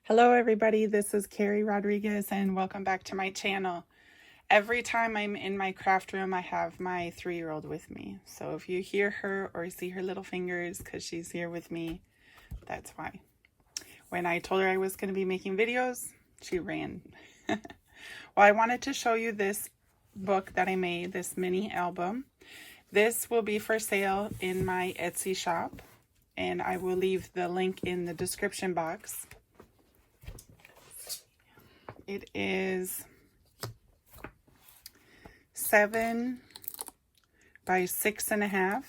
Hello everybody, this is Carrie Rodriguez and welcome back to my channel. Every time I'm in my craft room, I have my 3-year-old with me. So if you hear her or see her little fingers because she's here with me, that's why. When I told her I was going to be making videos, she ran. Well, I wanted to show you this book that I made, this mini album. This will be for sale in my Etsy shop, and I will leave the link in the description box. It is 7 by 6.5,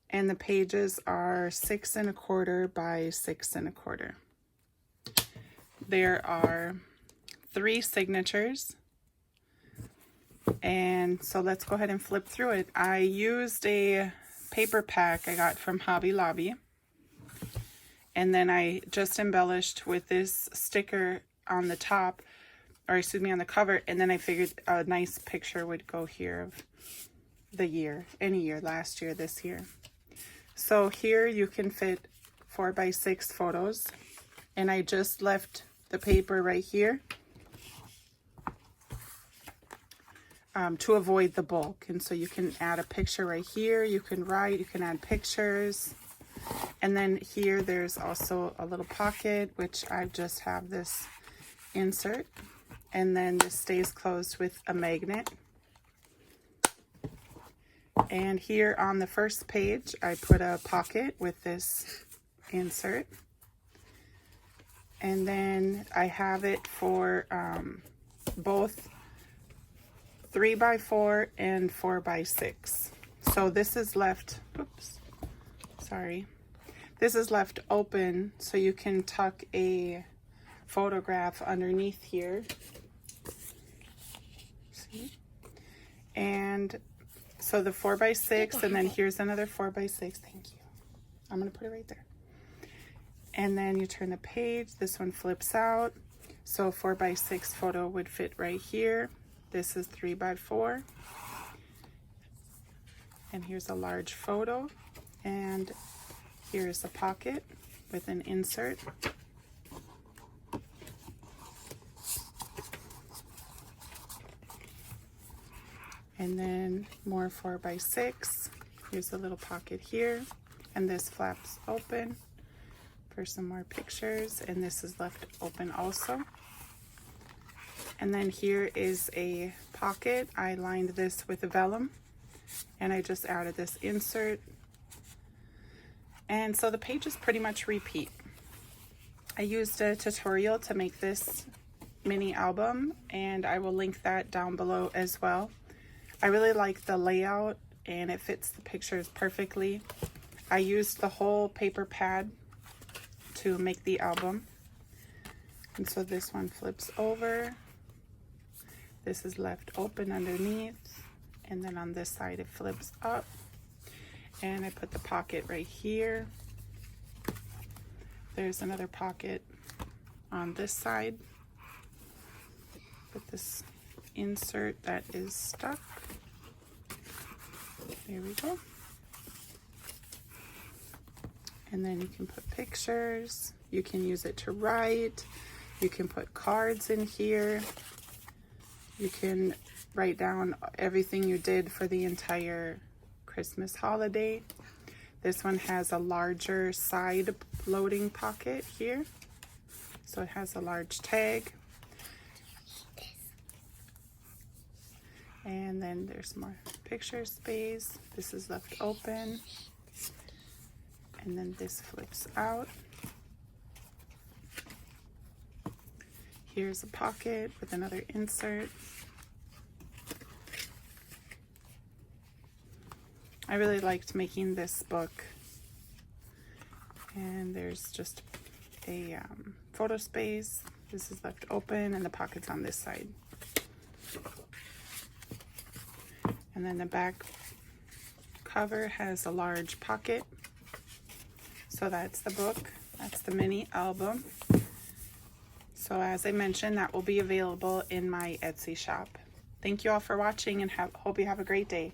and the pages are 6 1/4 by 6 1/4. There are 3 signatures, and so let's go ahead and flip through it. I used a paper pack I got from Hobby Lobby, and then I just embellished with this sticker on the top, or excuse me, on the cover, and then I figured a nice picture would go here of the year, any year, last year, this year. So here you can fit 4 by 6 photos, and I just left the paper right here to avoid the bulk. And so you can add a picture right here, you can write, you can add pictures. And then here there's also a little pocket, which I just have this insert, and then this stays closed with a magnet. And here on the first page I put a pocket with this insert, and then I have it for both 3 by 4 and 4 by 6. So this is left, this is left open so you can tuck a photograph underneath here. See? And so the 4 by 6, and then here's another 4 by 6. Thank you. I'm going to put it right there. And then you turn the page. This one flips out. So a 4 by 6 photo would fit right here. This is 3 by 4. And here's a large photo. And here's a pocket with an insert. And then more 4 by 6. Here's a little pocket here, and this flaps open for some more pictures, and this is left open also. And then here is a pocket. I lined this with vellum, and I just added this insert. And so the pages pretty much repeat. I used a tutorial to make this mini album, and I will link that down below as well. I really like the layout, and it fits the pictures perfectly. I used the whole paper pad to make the album. And so this one flips over. This is left open underneath, and then on this side it flips up. And I put the pocket right here. There's another pocket on this side with this insert that is stuck. There we go. And then you can put pictures. You can use it to write. You can put cards in here. You can write down everything you did for the entire Christmas holiday. This one has a larger side loading pocket here. So it has a large tag. And then there's more picture space. This is left open. And then this flips out. Here's a pocket with another insert. I really liked making this book. And there's just a photo space. This is left open, and the pocket's on this side. And then the back cover has a large pocket. So that's the book. That's the mini album. So as I mentioned, that will be available in my Etsy shop. Thank you all for watching, and hope you have a great day.